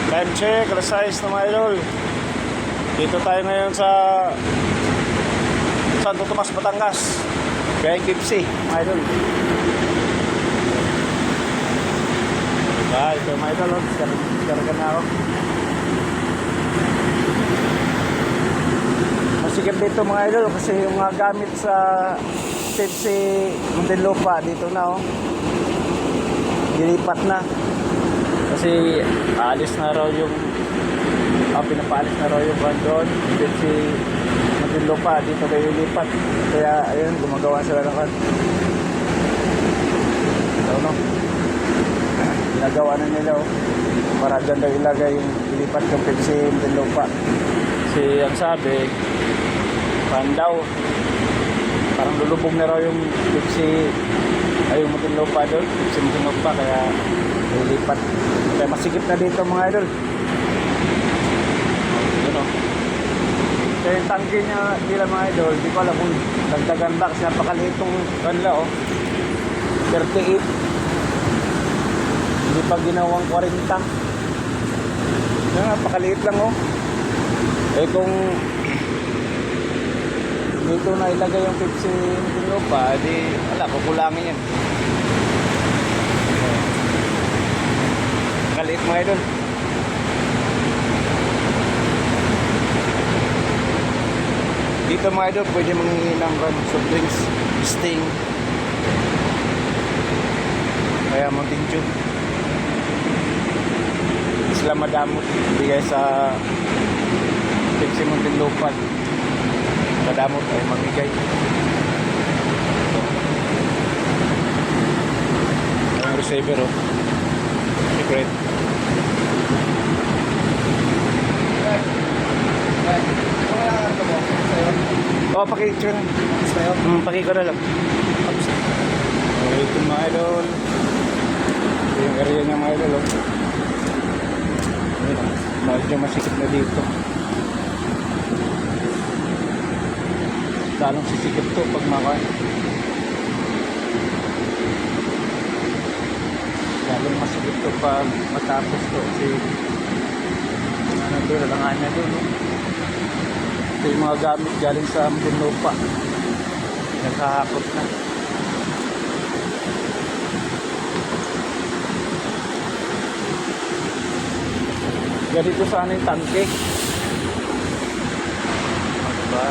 Time check, alas 6 na mga idol. Dito tayo ngayon sa Santo Tomas, Batangas. Kaya KFC, mga idol. Ito mga idol, karga na ako. Masikip dito mga idol kasi yung mga gamit sa KFC Muntinlupa dito na oh. Dilipat na. Kasi aalis na raw yung pinapaalis na raw yung doon si Muntinlupa dito kayo lipat, kaya ayun gumagawa sila ng no? Ginagawa na nila para dyan daw ilagay yung ilipat yung si Muntinlupa. Kasi ang sabi daw parang lulubog na raw yung yung Muntinlupa doon, si Muntinlupa, kaya lilipat. Kaya masikip na dito mga idol. Kaya yung tangke nila mga idol, di ko alam kung dagdagan ba kasi napakaliit itong kanila 38. Hindi pa ginawang 40. Napakaliit lang kung dito na ilagay yung Pepsi Muntinlupa, di wala, kukulangin yan. Kaliit mga idol. Dito mga idol, pwede mangingi ng soft drinks, Sting, kaya Mountain Dew. Sila madamot bigay sa Pepsi Muntinlupa. Madamot ay mamigay. Ang receiver secret. Pakicture na. Pakiko na lang. Ito mga idol. Ito yung area niya mga idol. Medyo masikip na dito. Lalong sisikip to pag makain. Lalong masikip to pag matapos to. Kasi doon, alangan na doon. Ito yung mga gamit galing sa Muntinlupa. Naghahakot na. Ganito sana yung tangke. Diba?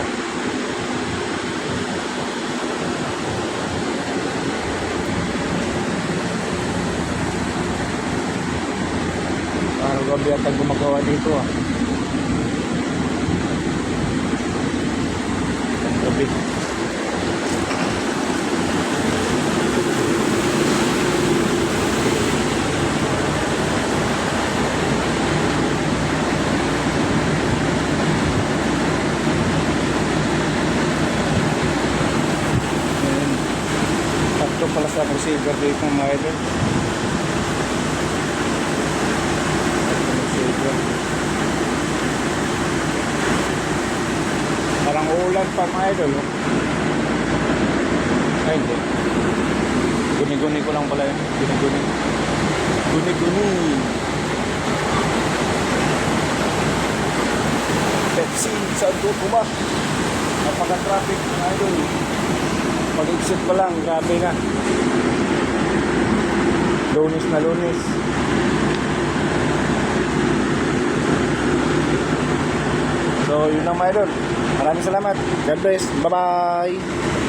Parang gabi at gumagawa dito gabi. Takto pala sa receiver dito mga idol. Parang ulan pa mga idol. Ay hindi, guni-guni ko lang pala yun. Guni-guni Pepsi Santo Tomas. Napaka-traffic mga idol. Pag-exit pa lang, grabe na. Lunes na lunes. So yun lang mga idol. Maraming salamat. God bless. Bye bye.